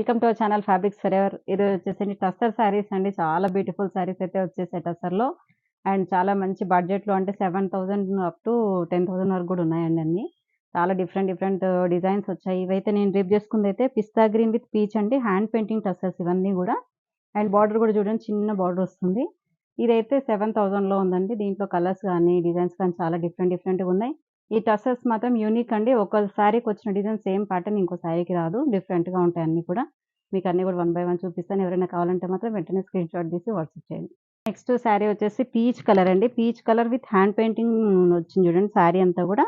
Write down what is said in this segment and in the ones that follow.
Welcome to our channel fabrics for ever. ఇది వచ్చేసి టస్సర్ శారీస్ అండి. చాలా బ్యూటిఫుల్ శారీస్ అయితే వచ్చేసాయి టస్సర్‌లో. అండ్ చాలా మంచి బడ్జెట్‌లో అంటే 7,000 అప్ టు 10,000 వరకు కూడా ఉన్నాయండి అన్నీ. చాలా డిఫరెంట్ డిఫరెంట్ డిజైన్స్ వచ్చాయి. ఇవైతే నేను రేపు చేసుకుందైతే పిస్తా గ్రీన్ విత్ పీచ్ అండి. హ్యాండ్ పెయింటింగ్ టస్సర్స్ ఇవన్నీ కూడా. అండ్ బార్డర్ కూడా చూడండి చిన్న బార్డర్ వస్తుంది. ఇదైతే 7,000లో ఉందండి. దీంట్లో కలర్స్ కానీ, డిజైన్స్ కానీ చాలా డిఫరెంట్ డిఫరెంట్‌గా ఉన్నాయి. ఈ టసల్స్ మాత్రం యూనిక్ అండి. ఒక శారీకి వచ్చిన డిజైన్ సేమ్ ప్యాటర్న్ ఇంకో శారీకి రాదు. డిఫరెంట్‌గా ఉంటాయి అన్నీ కూడా. మీకు అన్నీ కూడా వన్ బై వన్ చూపిస్తాను. ఎవరైనా కావాలంటే మాత్రం వెంటనే స్క్రీన్ షాట్ తీసి వాట్సాప్ చేయండి. నెక్స్ట్ శారీ వచ్చేసి పీచ్ కలర్ అండి. Peach colour with hand painting వచ్చింది చూడండి శారీ అంతా కూడా.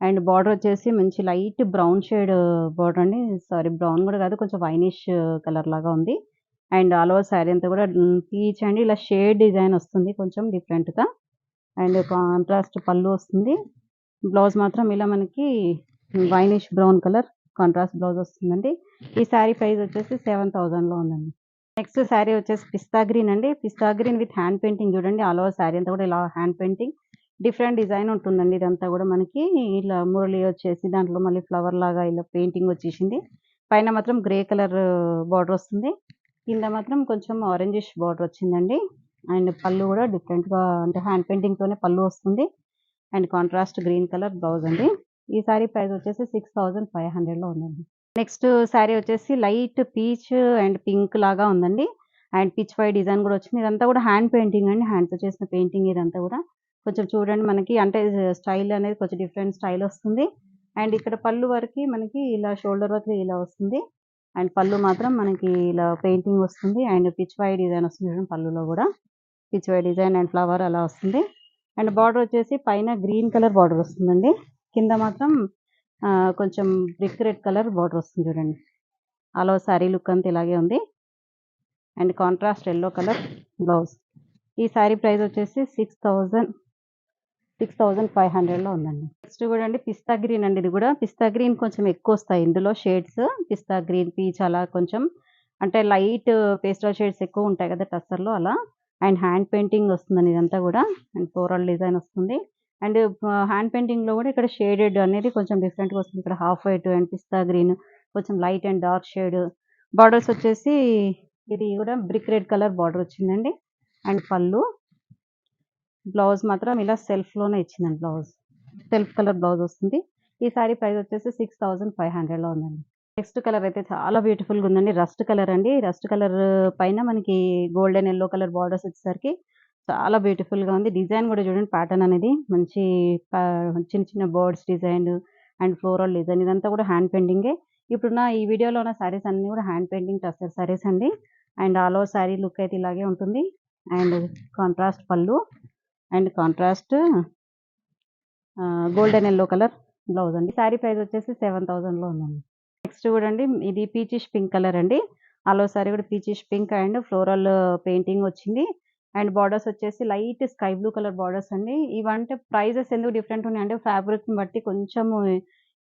అండ్ బార్డర్ వచ్చేసి మంచి లైట్ బ్రౌన్ షేడ్ బార్డర్ అండి. సారీ బ్రౌన్ కూడా కాదు, కొంచెం వైనిష్ కలర్ లాగా ఉంది. అండ్ ఆల్ ఓవర్ శారీ అంతా కూడా పీచ్ అండి. ఇలా షేడ్ డిజైన్ వస్తుంది కొంచెం డిఫరెంట్‌గా. అండ్ కాంట్రాస్ట్ పళ్ళు వస్తుంది. బ్లౌజ్ మాత్రం ఇలా మనకి winish brown colour contrast blouse వస్తుందండి. ఈ శారీ ప్రైస్ వచ్చేసి 7,000లో ఉందండి. నెక్స్ట్ శారీ వచ్చేసి పిస్తా గ్రీన్ అండి. పిస్తా గ్రీన్ విత్ హ్యాండ్ పెయింటింగ్ చూడండి. ఆల్ ఓవర్ శారీ అంతా కూడా ఇలా హ్యాండ్ పెయింటింగ్ డిఫరెంట్ డిజైన్ ఉంటుందండి. ఇదంతా కూడా మనకి ఇలా మురళి వచ్చేసి దాంట్లో మళ్ళీ ఫ్లవర్ లాగా ఇలా పెయింటింగ్ వచ్చేసింది. పైన మాత్రం గ్రే కలర్ బార్డర్ వస్తుంది. కింద మాత్రం కొంచెం ఆరెంజిష్ బార్డర్ వచ్చిందండి. అండ్ పళ్ళు కూడా డిఫరెంట్‌గా అంటే హ్యాండ్ పెయింటింగ్‌తోనే పళ్ళు వస్తుంది. And contrast green colour blouse అండి. ఈ సారీ ప్రైస్ వచ్చేసి 6,500లో ఉందండి. నెక్స్ట్ సారీ వచ్చేసి లైట్ పీచ్ అండ్ పింక్ లాగా ఉందండి. అండ్ పిచ్ వై డిజైన్ కూడా వచ్చింది. ఇదంతా కూడా హ్యాండ్ పెయింటింగ్ అండి. హ్యాండ్‌తో చేసిన పెయింటింగ్ ఇదంతా కూడా. కొంచెం చూడండి మనకి అంటే స్టైల్ అనేది కొంచెం డిఫరెంట్ స్టైల్ వస్తుంది. అండ్ ఇక్కడ పళ్ళు వరకి మనకి ఇలా షోల్డర్ వరకు ఇలా వస్తుంది. అండ్ పళ్ళు మాత్రం మనకి ఇలా పెయింటింగ్ వస్తుంది. అండ్ పిచ్ వై డిజైన్ వస్తుంది చూడండి పళ్ళులో కూడా. పిచ్ వై డిజైన్ అండ్ ఫ్లవర్ అలా వస్తుంది. అండ్ బార్డర్ వచ్చేసి పైన గ్రీన్ కలర్ బార్డర్ వస్తుందండి. కింద మాత్రం కొంచెం బ్రిక్ రెడ్ కలర్ బార్డర్ వస్తుంది చూడండి. ఆల్ ఓవర్ శారీ లుక్ అంతా ఇలాగే ఉంది. And contrast yellow colour blouse. ఈ శారీ ప్రైస్ వచ్చేసి 6,500లో ఉందండి. నెక్స్ట్ కూడా అండి పిస్తా గ్రీన్ అండి. ఇది కూడా పిస్తా గ్రీన్ కొంచెం ఎక్కువ వస్తాయి ఇందులో షేడ్స్. పిస్తా గ్రీన్, పీచ్ అలా కొంచెం అంటే లైట్ పేస్టల్ షేడ్స్ ఎక్కువ ఉంటాయి కదా టస్సర్‌లో అలా. అండ్ హ్యాండ్ పెయింటింగ్ వస్తుందండి ఇదంతా కూడా. అండ్ ఫ్లోరల్ డిజైన్ వస్తుంది. అండ్ హ్యాండ్ పెయింటింగ్‌లో కూడా ఇక్కడ షేడెడ్ అనేది కొంచెం డిఫరెంట్‌గా వస్తుంది. ఇక్కడ half white and pista green, కొంచెం light and dark shade. Borders వచ్చేసి ఇది కూడా బ్రిక్ రెడ్ కలర్ బార్డర్ వచ్చిందండి. అండ్ పళ్ళు. బ్లౌజ్ మాత్రం ఇలా సెల్ఫ్‌లోనే ఇచ్చిందండి బ్లౌజ్. సెల్ఫ్ కలర్ బ్లౌజ్ వస్తుంది. ఈ సారీ ప్రైస్ వచ్చేసి 6,500లో ఉందండి. నెక్స్ట్ కలర్ అయితే చాలా బ్యూటిఫుల్‌గా ఉందండి. రస్ట్ కలర్ అండి. రస్ట్ కలర్ పైన మనకి గోల్డెన్ యెల్లో కలర్ బార్డర్స్ వచ్చేసరికి చాలా బ్యూటిఫుల్‌గా ఉంది. డిజైన్ కూడా చూడండి ప్యాటర్న్ అనేది మంచి చిన్న చిన్న birds design and floral design ఇదంతా కూడా హ్యాండ్ పెయింటింగే. ఇప్పుడున్న ఈ వీడియోలో ఉన్న శారీస్ అన్నీ కూడా హ్యాండ్ పెయింటింగ్ టస్సర్ శారీస్ అండి. And all over sari look అయితే ఇలాగే ఉంటుంది. అండ్ కాంట్రాస్ట్ పళ్ళు and contrast golden yellow colour blouse అండి. శారీ ప్రైస్ వచ్చేసి 7,000లో ఉందండి. నెక్స్ట్ చూడండి ఇది పీచిష్ పింక్ కలర్ అండి. ఆల్ ఓవర్ శారీ కూడా peachish pink and floral painting వచ్చింది. అండ్ బార్డర్స్ వచ్చేసి light sky blue colour borders అండి. ఇవంటే ప్రైజెస్ ఎందుకు డిఫరెంట్ ఉన్నాయంటే ఫ్యాబ్రిక్‌ని బట్టి కొంచెము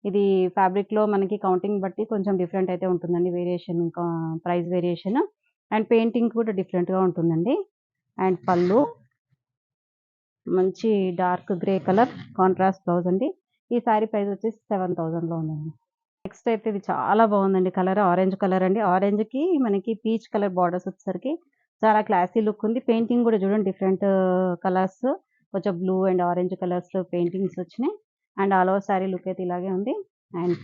ఇది ఫ్యాబ్రిక్‌లో మనకి కౌంటింగ్ బట్టి కొంచెం డిఫరెంట్ అయితే ఉంటుందండి. వేరియేషన్ ఇంకా ప్రైస్ వేరియేషన్. అండ్ పెయింటింగ్ కూడా డిఫరెంట్‌గా ఉంటుందండి. అండ్ పళ్ళు మంచి dark grey colour contrast blouse అండి. ఈ సారీ ప్రైస్ వచ్చేసి 7,000లో ఉందండి. నెక్స్ట్ అయితే ఇది చాలా బాగుందండి కలర్. ఆరెంజ్ కలర్ అండి. ఆరెంజ్‌కి మనకి పీచ్ కలర్ బార్డర్స్ వచ్చేసరికి చాలా క్లాసీ లుక్ ఉంది. పెయింటింగ్ కూడా చూడండి డిఫరెంట్ కలర్స్ కొంచెం బ్లూ అండ్ ఆరెంజ్ కలర్స్‌లో పెయింటింగ్స్ వచ్చినాయి. And all over sari look అయితే ఇలాగే ఉంది. అండ్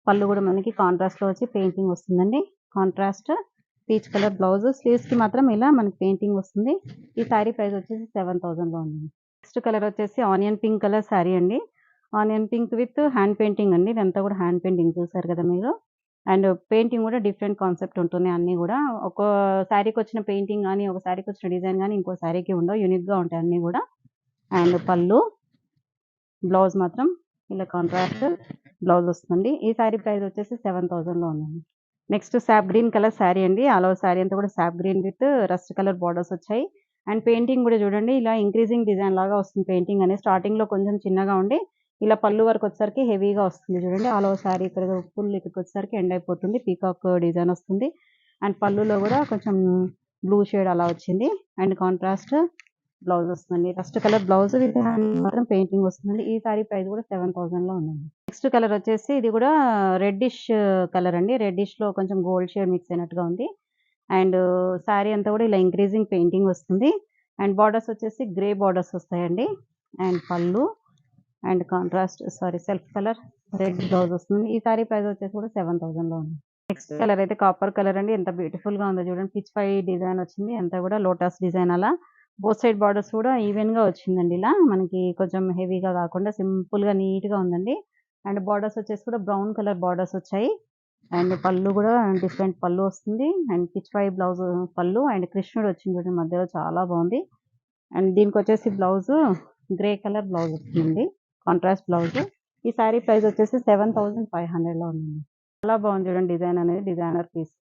పళ్ళు కూడా మనకి కాంట్రాస్ట్‌లో వచ్చి పెయింటింగ్ వస్తుందండి. Contrast peach colour blouse. స్లీవ్స్‌కి మాత్రం ఇలా మనకి పెయింటింగ్ వస్తుంది. ఈ శారీ ప్రైస్ వచ్చేసి 7,000లో ఉందండి. నెక్స్ట్ కలర్ వచ్చేసి ఆనియన్ పింక్ కలర్ శారీ అండి. Onion pink with hand painting అండి. ఇదంతా కూడా హ్యాండ్ పెయింటింగ్ చూసారు కదా మీరు. అండ్ పెయింటింగ్ కూడా డిఫరెంట్ కాన్సెప్ట్ ఉంటుంది అన్నీ కూడా. ఒక శారీకి వచ్చిన పెయింటింగ్ గాని, ఒక శారీకి వచ్చిన డిజైన్ గాని ఇంకో శారీకి ఉండవు. యూనిక్‌గా ఉంటాయి అన్నీ కూడా. అండ్ పళ్ళు, బ్లౌజ్ మాత్రం ఇలా కాంట్రాస్ట్ బ్లౌజ్ వస్తుందండి. ఈ శారీ ప్రైస్ వచ్చేసి 7,000లో ఉందండి. Next sap green colour sari అండి. ఆల్ ఓవర్ శారీ అంతా కూడా sap green with rust colour borders వచ్చాయి. అండ్ పెయింటింగ్ కూడా చూడండి ఇలా ఇంక్రీజింగ్ డిజైన్ లాగా వస్తుంది పెయింటింగ్ అనేది. స్టార్టింగ్‌లో కొంచెం చిన్నగా ఉండి ఇలా పళ్ళు వరకు వచ్చేసరికి హెవీగా వస్తుంది చూడండి. ఆల్ ఓవర్ శారీ ఇక్కడ ఫుల్ ఇక్కడికి వచ్చేసరికి ఎండ్ అయిపోతుంది. పీకాక్ డిజైన్ వస్తుంది. అండ్ పళ్ళులో కూడా కొంచెం బ్లూ షేడ్ అలా వచ్చింది. అండ్ కాంట్రాస్ట్ బ్లౌజ్ వస్తుందండి. Rust colour blouse with hand మాత్రం పెయింటింగ్ వస్తుందండి. ఈ సారీ ప్రైస్ కూడా 7000లో ఉందండి. నెక్స్ట్ కలర్ వచ్చేసి ఇది కూడా రెడ్డిష్ కలర్ అండి. రెడ్డిష్‌లో కొంచెం గోల్డ్ షేడ్ మిక్స్ అయినట్టుగా ఉంది. అండ్ సారీ అంతా కూడా ఇలా ఇంక్రీజింగ్ పెయింటింగ్ వస్తుంది. అండ్ బార్డర్స్ వచ్చేసి గ్రే బార్డర్స్ వస్తాయండి. అండ్ పళ్ళు and self colour red blouse వస్తుంది. ఈ సారీ ప్రైస్ వచ్చేసి కూడా 7000లో ఉంది. నెక్స్ట్ కలర్ అయితే కాపర్ కలర్ అండి. ఎంత బ్యూటిఫుల్ గా ఉందో చూడండి. పిచ్ పై డిజైన్ వచ్చింది. అంతా కూడా లోటస్ డిజైన్ అలా బోత్ సైడ్ బార్డర్స్ కూడా ఈవెన్ గా వచ్చిందండి. ఇలా మనకి కొంచెం హెవీగా కాకుండా సింపుల్ గా నీట్ గా ఉందండి. అండ్ బార్డర్స్ వచ్చేసి కూడా బ్రౌన్ కలర్ బార్డర్స్ వచ్చాయి. అండ్ పళ్ళు కూడా డిఫరెంట్ పళ్ళు వస్తుంది. అండ్ పిచ్ పై బ్లౌజ్ పళ్ళు అండ్ కృష్ణుడు వచ్చింది చూడండి మధ్యలో, చాలా బాగుంది. అండ్ దీనికి వచ్చేసి బ్లౌజ్ గ్రే కలర్ బ్లౌజ్ వచ్చింది, కాంట్రాస్ట్ బ్లౌజ్. ఈ సారీ ప్రైస్ వచ్చేసి 7500లో ఉందండి. చాలా బాగుంది చూడండి. డిజైన్ అనేది డిజైనర్ పీస్.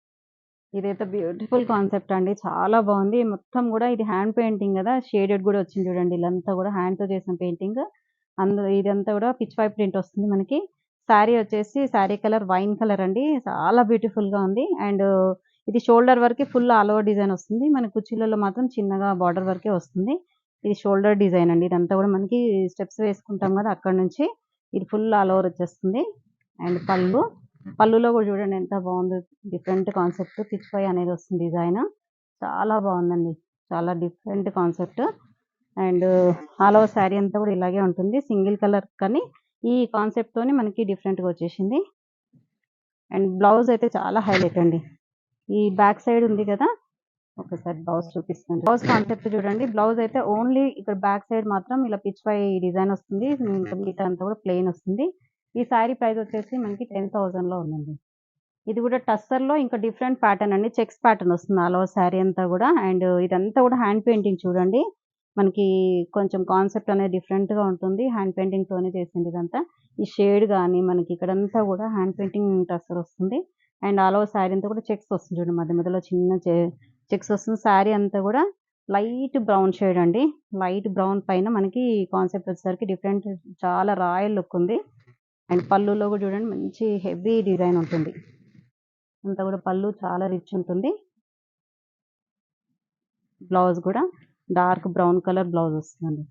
ఇదైతే బ్యూటిఫుల్ కాన్సెప్ట్ అండి. చాలా బాగుంది. మొత్తం కూడా ఇది హ్యాండ్ పెయింటింగ్ కదా, షేడెడ్ కూడా వచ్చింది చూడండి. ఇదంతా కూడా హ్యాండ్ తో చేసిన పెయింటింగ్. ఇదంతా కూడా పిచ్ పై ప్రింట్ వస్తుంది మనకి. సారీ వచ్చేసి సారీ కలర్ వైన్ కలర్ అండి. చాలా బ్యూటిఫుల్ గా ఉంది. అండ్ ఇది షోల్డర్ వరకు ఫుల్ ఆల్ ఓవర్ డిజైన్ వస్తుంది. మన కుర్చీలలో మాత్రం చిన్నగా బార్డర్ వరకే వస్తుంది. ఇది షోల్డర్ డిజైన్ అండి. ఇదంతా కూడా మనకి స్టెప్స్ వేసుకుంటాం కదా, అక్కడ నుంచి ఇది ఫుల్ ఆల్ ఓవర్ వచ్చేస్తుంది. అండ్ పళ్ళులో కూడా చూడండి ఎంత బాగుంది. డిఫరెంట్ కాన్సెప్ట్ పిచ్ పై అనేది వస్తుంది డిజైన్. చాలా బాగుందండి. చాలా different concept. And all over sari అంతా కూడా ఇలాగే ఉంటుంది. సింగిల్ కలర్ కానీ ఈ కాన్సెప్ట్ తోని మనకి డిఫరెంట్ గా వచ్చేసింది. అండ్ బ్లౌజ్ అయితే చాలా హైలైట్ అండి. ఈ బ్యాక్ సైడ్ ఉంది కదా, ఒకసారి బ్లౌజ్ చూపిస్తాను. బ్లౌజ్ కాన్సెప్ట్ చూడండి. బ్లౌజ్ అయితే ఓన్లీ ఇక్కడ బ్యాక్ సైడ్ మాత్రం ఇలా పిచ్ పై డిజైన్ వస్తుంది. ఇంకా మిగతా అంతా కూడా ప్లెయిన్ వస్తుంది. ఈ సారీ ప్రైస్ వచ్చేసి మనకి 10,000లో ఉందండి. ఇది కూడా టస్సర్ లో ఇంకా డిఫరెంట్ ప్యాటర్న్ అండి. చెక్స్ ప్యాటర్న్ వస్తుంది ఆల్ ఓవర్ శారీ అంతా కూడా. అండ్ ఇదంతా కూడా హ్యాండ్ పెయింటింగ్ చూడండి. మనకి కొంచెం కాన్సెప్ట్ అనేది డిఫరెంట్ గా ఉంటుంది. హ్యాండ్ పెయింటింగ్ తోనే చేసింది ఇదంతా. ఈ షేడ్ కానీ మనకి ఇక్కడంతా కూడా హ్యాండ్ పెయింటింగ్ టస్సర్ వస్తుంది. అండ్ ఆల్ ఓవర్ శారీ అంతా కూడా చెక్స్ వస్తుంది చూడండి. మధ్య మధ్యలో చిన్న చెక్స్ వస్తుంది. శారీ అంతా కూడా లైట్ బ్రౌన్ షేడ్ అండి. లైట్ బ్రౌన్ పైన మనకి కాన్సెప్ట్ వచ్చేసరికి డిఫరెంట్, చాలా రాయల్ లుక్ ఉంది. అండ్ పళ్ళులో కూడా చూడండి మంచి హెవీ డిజైన్ ఉంటుంది. అంతా కూడా పళ్ళు చాలా రిచ్ ఉంటుంది. బ్లౌజ్ కూడా డార్క్ బ్రౌన్ కలర్ బ్లౌజ్ వస్తుందండి.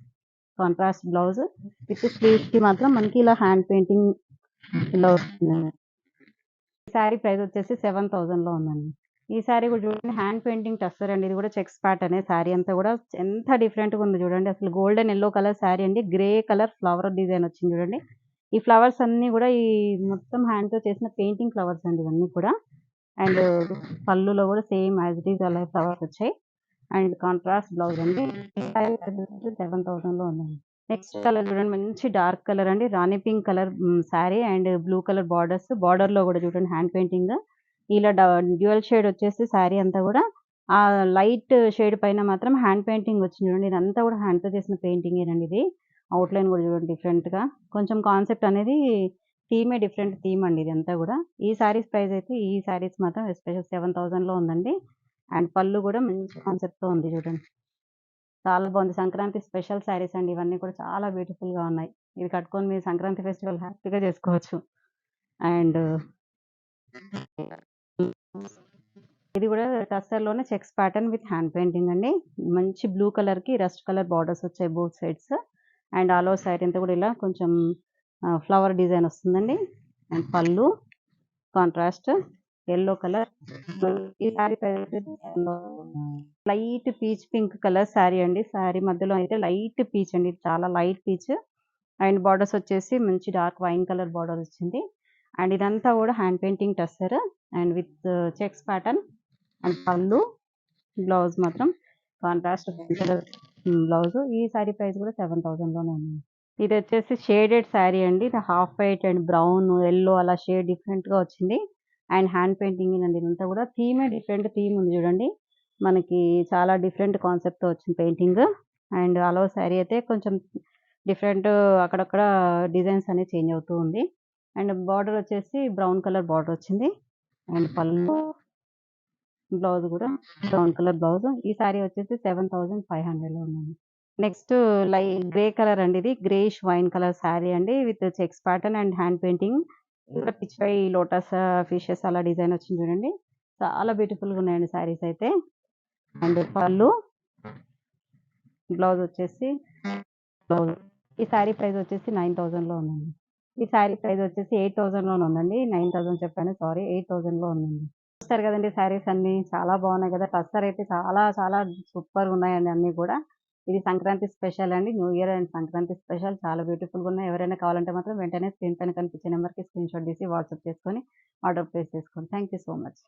కాంట్రాస్ట్ బ్లౌజ్ విత్ స్లీవ్స్ కి మాత్రం మనకి ఇలా హ్యాండ్ పెయింటింగ్ ఇలా వస్తుందండి. ఈ శారీ ప్రైస్ వచ్చేసి 7000లో ఉందండి. ఈ శారీ కూడా చూడండి హ్యాండ్ పెయింటింగ్ టస్సర్ అండి. ఇది కూడా చెక్స్ ప్యాట్ అనే శారీ అంతా కూడా ఎంత డిఫరెంట్ గా ఉంది చూడండి. అసలు గోల్డెన్ ఎల్లో కలర్ శారీ అండి. గ్రే కలర్ ఫ్లవర్ డిజైన్ వచ్చింది చూడండి. ఈ ఫ్లవర్స్ అన్ని కూడా ఈ మొత్తం హ్యాండ్ తో చేసిన పెయింటింగ్ ఫ్లవర్స్ అండి ఇవన్నీ కూడా. అండ్ పళ్ళులో కూడా సేమ్ యాజ్ ఇట్ ఈస్ అలా ఫ్లవర్స్ వచ్చాయి. అండ్ కాంట్రాస్ట్ బ్లౌజ్ అండి. 7000లో ఉందండి. నెక్స్ట్ కలర్ చూడండి. మంచి డార్క్ కలర్ అండి. Rani pink colour sari and blue colour borders. Border లో కూడా చూడండి హ్యాండ్ పెయింటింగ్ ఇలా డ్యూయల్ షేడ్ వచ్చేసి శారీ అంతా కూడా ఆ లైట్ షేడ్ పైన మాత్రం హ్యాండ్ పెయింటింగ్ వచ్చింది చూడండి. ఇదంతా కూడా హ్యాండ్ తో చేసిన పెయింటింగ్ ఏనండి. ఇది అవుట్ లైన్ కూడా చూడండి డిఫరెంట్ గా. కొంచెం కాన్సెప్ట్ అనేది థీమే డిఫరెంట్ థీమ్ అండి ఇదంతా కూడా. ఈ సారీస్ ప్రైస్ అయితే ఈ సారీస్ మాత్రం ఎస్పెషల్ 7000లో ఉందండి. అండ్ పళ్ళు కూడా మంచి కాన్సెప్ట్ తో ఉంది చూడండి. చాలా బాగుంది. సంక్రాంతి స్పెషల్ సారీస్ అండి. ఇవన్నీ కూడా చాలా బ్యూటిఫుల్ గా ఉన్నాయి. ఇది కట్టుకొని మీరు సంక్రాంతి ఫెస్టివల్ హ్యాపీగా చేసుకోవచ్చు. అండ్ ఇది కూడా టస్సర్ లోనే checks pattern with hand painting అండి. మంచి బ్లూ కలర్ కి రస్ట్ కలర్ బార్డర్స్ వచ్చాయి both sides. And all over sari అంతా కూడా ఇలా కొంచెం ఫ్లవర్ డిజైన్ వస్తుందండి. అండ్ పళ్ళు కాంట్రాస్ట్ ఎల్లో కలర్. ఈ sari light peach pink colour sari అండి. శారీ మధ్యలో అయితే లైట్ పీచ్ అండి. చాలా లైట్ పీచ్. అండ్ బార్డర్స్ వచ్చేసి మంచి డార్క్ వైన్ కలర్ బార్డర్ వచ్చింది. అండ్ ఇదంతా కూడా hand painting tussar and with checks pattern. And పళ్ళు బ్లౌజ్ మాత్రం కాంట్రాస్ట్ కలర్ బ్లౌజ్. ఈ శారీ ప్రైస్ కూడా 7000లోనే ఉంది. ఇది వచ్చేసి షేడెడ్ శారీ అండి. ఇది half white and brown yellow అలా షేడ్ డిఫరెంట్ గా వచ్చింది. అండ్ హ్యాండ్ పెయింటింగ్ అండి. ఇదంతా కూడా థీమే డిఫరెంట్ థీమ్ ఉంది చూడండి. మనకి చాలా డిఫరెంట్ కాన్సెప్ట్ తో వచ్చింది painting. And all over sari అయితే కొంచెం డిఫరెంట్, అక్కడక్కడ డిజైన్స్ అనేది చేంజ్ అవుతూ ఉంది. అండ్ బార్డర్ వచ్చేసి బ్రౌన్ కలర్ బార్డర్ వచ్చింది. అండ్ పళ్ళు బ్లౌజ్ కూడా బ్రౌన్ కలర్ బ్లౌజ్. ఈ శారీ వచ్చేసి 7500లో ఉందండి. నెక్స్ట్ గ్రే కలర్ అండి. ఇది గ్రేష్ వైన్ కలర్ శారీ అండి with checks pattern and hand painting. ఇక్కడ పిచ్ పై లోటస్ ఫిషెస్ అలా డిజైన్ వచ్చింది చూడండి. చాలా బ్యూటిఫుల్ గా ఉన్నాయండి శారీస్ అయితే. అండ్ పళ్ళు బ్లౌజ్ వచ్చేసి బ్లౌజ్. ఈ శారీ ప్రైస్ వచ్చేసి 9000లో ఉందండి. ఈ శారీ ప్రైస్ వచ్చేసి 8000లోనే ఉందండి. 9000 చెప్పాను సారీ. 8000లో ఉందండి. చూస్తారు కదండీ శారీస్ అన్నీ చాలా బాగున్నాయి కదా! టస్సర్ అయితే చాలా చాలా సూపర్‌గా ఉన్నాయండి అన్నీ కూడా. ఇది సంక్రాంతి స్పెషల్ అండి. New year and Sankranti special చాలా బ్యూటిఫుల్‌గా ఉన్నాయి. ఎవరైనా కావాలంటే మాత్రం వెంటనే స్క్రీన్ పైన కనిపించే నంబర్‌కి స్క్రీన్‌షాట్ తీసి వాట్సాప్ చేసుకొని ఆర్డర్ ప్లేస్ చేసుకోండి. Thank you so much.